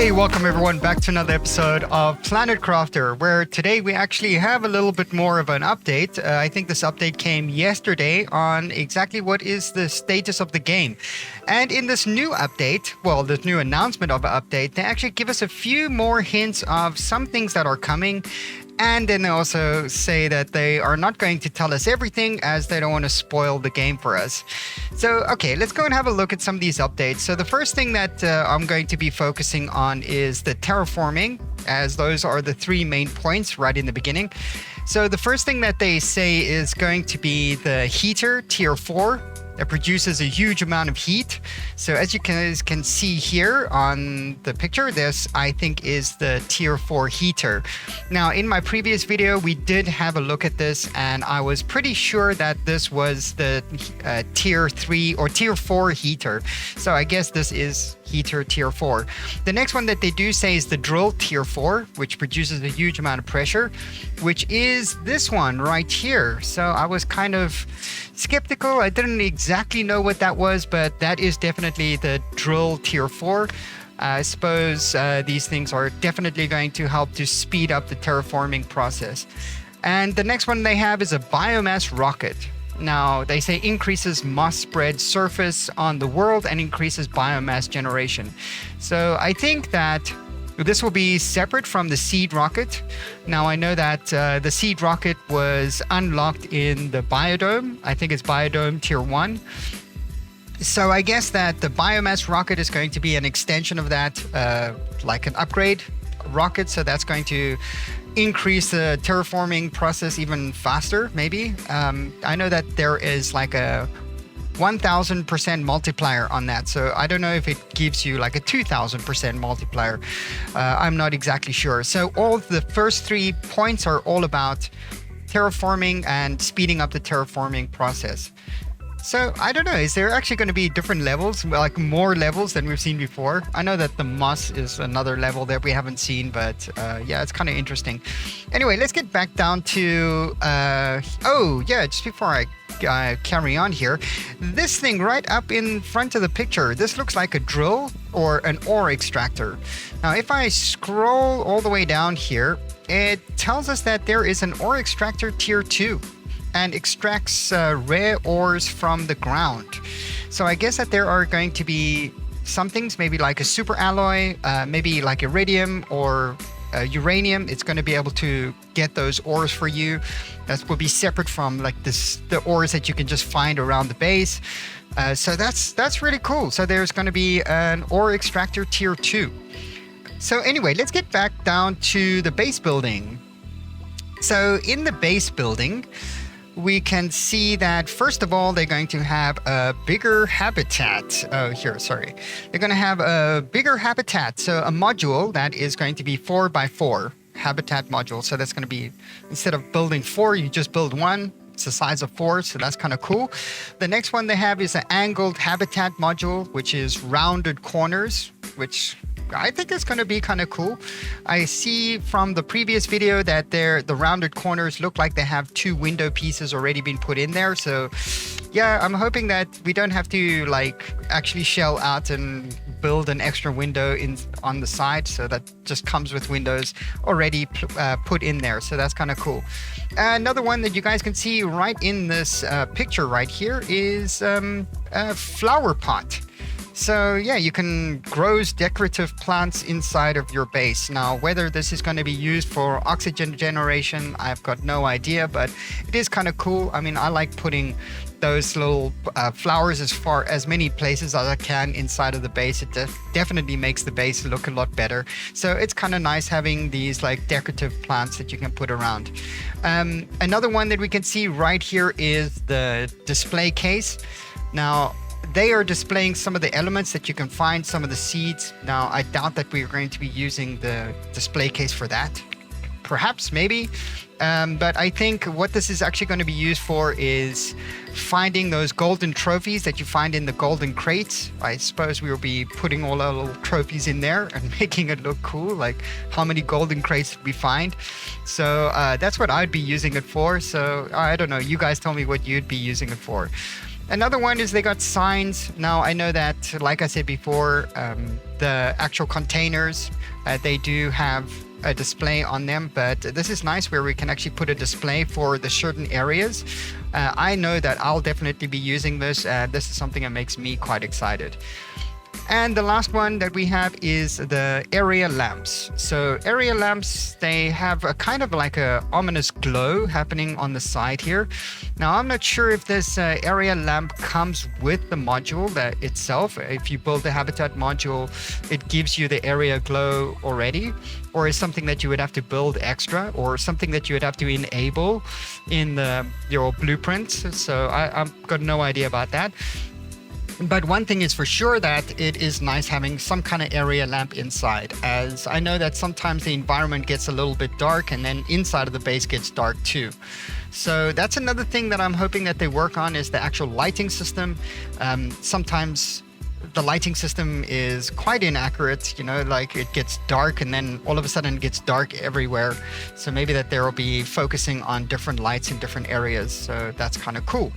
Hey, welcome everyone back to another episode of Planet Crafter, where today we actually have a little bit more of an update. I think this update came yesterday on exactly what is the status of the game. And in this new update, well, this new announcement of an update, they actually give us a few more hints of some things that are coming. And then they also say that they are not going to tell us everything as they don't want to spoil the game for us. So, okay, let's go and have a look at some of these updates. So the first thing that I'm going to be focusing on is the terraforming, as those are the three main points right in the beginning. So the first thing that they say is going to be the heater tier 4. That produces a huge amount of heat. So as you guys can see here on the picture, this I think is the tier 4 heater. Now in my previous video, we did have a look at this and I was pretty sure that this was the tier 3 or tier 4 heater. So I guess this is heater tier 4. The next one that they do say is the drill tier 4, which produces a huge amount of pressure, which is this one right here. So I was kind of skeptical. I didn't exactly know what that was, but that is definitely the drill tier 4. I suppose these things are definitely going to help to speed up the terraforming process. And the next one they have is a biomass rocket. Now, they say increases moss spread surface on the world and increases biomass generation. So I think that this will be separate from the seed rocket. Now, I know that the seed rocket was unlocked in the biodome. I think it's biodome tier 1. So I guess that the biomass rocket is going to be an extension of that, like an upgrade rocket. So that's going to increase the terraforming process even faster, maybe. I know that there is like a 1000% multiplier on that. So I don't know if it gives you like a 2000% multiplier. I'm not exactly sure. So all the first 3 points are all about terraforming and speeding up the terraforming process. So I don't know, is there actually going to be different levels, like more levels than we've seen before? I know that the moss is another level that we haven't seen, but yeah, it's kind of interesting. Anyway, let's get back down to, oh yeah, just before I carry on here, this thing right up in front of the picture, this looks like a drill or an ore extractor. Now, if I scroll all the way down here, it tells us that there is an ore extractor tier 2. And extracts rare ores from the ground. So I guess that there are going to be some things, maybe like a super alloy, maybe like iridium or uranium. It's going to be able to get those ores for you. That will be separate from like the ores that you can just find around the base. So that's really cool. So there's going to be an ore extractor tier 2. So anyway, let's get back down to the base building. So in the base building, we can see that, first of all, they're going to have a bigger habitat. Oh, here, sorry. They're going to have a bigger habitat. So a module that is going to be 4x4 habitat module. So that's going to be, instead of building 4, you just build 1. It's the size of 4, so that's kind of cool. The next one they have is an angled habitat module, which is rounded corners, which I think it's going to be kind of cool. I see from the previous video that the rounded corners look like they have 2 window pieces already been put in there. So yeah, I'm hoping that we don't have to like actually shell out and build an extra window on the side. So that just comes with windows already put in there. So that's kind of cool. Another one that you guys can see right in this picture right here is a flower pot. So yeah, you can grow decorative plants inside of your base. Now, whether this is going to be used for oxygen generation, I've got no idea, but it is kind of cool. I mean, I like putting those little flowers as many places as I can inside of the base. It definitely makes the base look a lot better. So it's kind of nice having these like decorative plants that you can put around. Another one that we can see right here is the display case. Now, they are displaying some of the elements that you can find, some of the seeds. Now, I doubt that we are going to be using the display case for that. Perhaps, maybe. But I think what this is actually going to be used for is finding those golden trophies that you find in the golden crates. I suppose we will be putting all our little trophies in there and making it look cool, like how many golden crates did we find. So that's what I'd be using it for. So I don't know. You guys tell me what you'd be using it for. Another one is they got signs. Now, I know that, like I said before, the actual containers, they do have a display on them, but this is nice where we can actually put a display for the certain areas. I know that I'll definitely be using this. This is something that makes me quite excited. And the last one that we have is the area lamps. So area lamps, they have a kind of like a ominous glow happening on the side here. Now, I'm not sure if this area lamp comes with the module itself. If you build the habitat module, it gives you the area glow already, or is something that you would have to build extra, or something that you would have to enable in your blueprint. So I've got no idea about that. But one thing is for sure, that it is nice having some kind of area lamp inside, as I know that sometimes the environment gets a little bit dark and then inside of the base gets dark too. So that's another thing that I'm hoping that they work on, is the actual lighting system. Sometimes the lighting system is quite inaccurate, like it gets dark and then all of a sudden it gets dark everywhere. So maybe that there will be focusing on different lights in different areas. So that's kind of cool.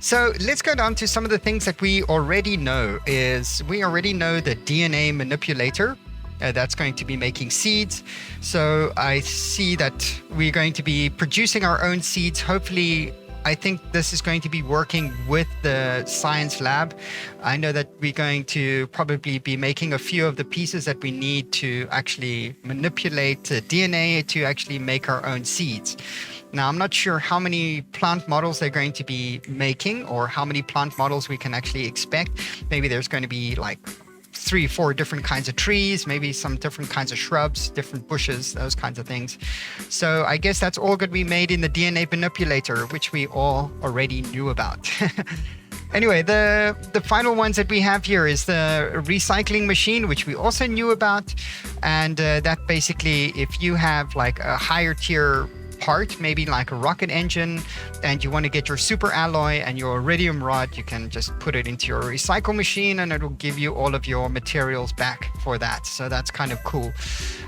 So let's go down to some of the things that we already know. We already know the DNA manipulator. That's going to be making seeds. So I see that we're going to be producing our own seeds. Hopefully, I think this is going to be working with the science lab. I know that we're going to probably be making a few of the pieces that we need to actually manipulate the DNA to actually make our own seeds. Now, I'm not sure how many plant models they're going to be making, or how many plant models we can actually expect. Maybe there's going to be like 3-4 different kinds of trees, maybe some different kinds of shrubs, different bushes, those kinds of things. So I guess that's all going to be made in the DNA manipulator, which we all already knew about. Anyway, the final ones that we have here is the recycling machine, which we also knew about. And that basically, if you have like a higher tier part, maybe like a rocket engine, and you want to get your super alloy and your iridium rod, you can just put it into your recycle machine and it will give you all of your materials back for that. So that's kind of cool.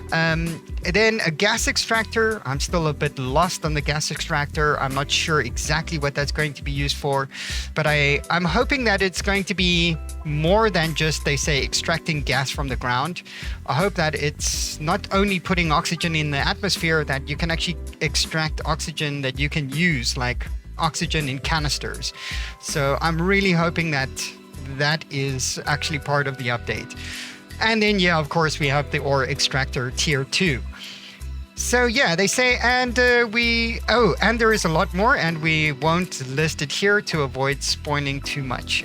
Then a gas extractor. I'm still a bit lost on the gas extractor. I'm not sure exactly what that's going to be used for, but I'm hoping that it's going to be more than just, they say, extracting gas from the ground. I hope that it's not only putting oxygen in the atmosphere, that you can actually extract oxygen that you can use, like oxygen in canisters. So I'm really hoping that that is actually part of the update. And then, yeah, of course, we have the ore extractor tier 2. So yeah, they say, and and there is a lot more, and we won't list it here to avoid spoiling too much.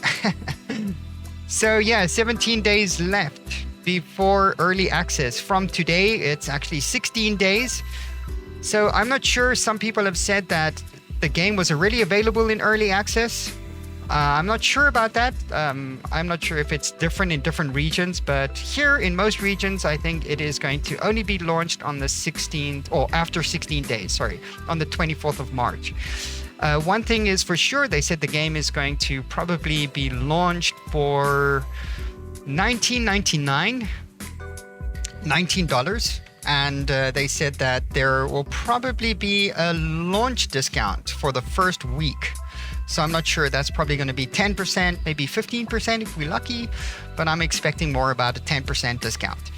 So yeah, 17 days left before early access. From today, it's actually 16 days. So I'm not sure. Some people have said that the game was already available in early access. I'm not sure about that. I'm not sure if it's different in different regions, but here in most regions, I think it is going to only be launched on the 16th, or after 16 days, on the 24th of March. One thing is for sure, they said the game is going to probably be launched for $19.99. And they said that there will probably be a launch discount for the first week. So I'm not sure. That's probably going to be 10%, maybe 15% if we're lucky, but I'm expecting more about a 10% discount.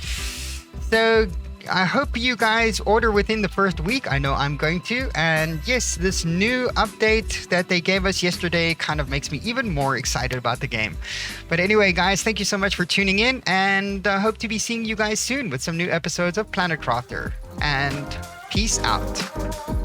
So I hope you guys order within the first week. I know I'm going to. And yes, this new update that they gave us yesterday kind of makes me even more excited about the game. But anyway, guys, thank you so much for tuning in, and I hope to be seeing you guys soon with some new episodes of Planet Crafter. And peace out.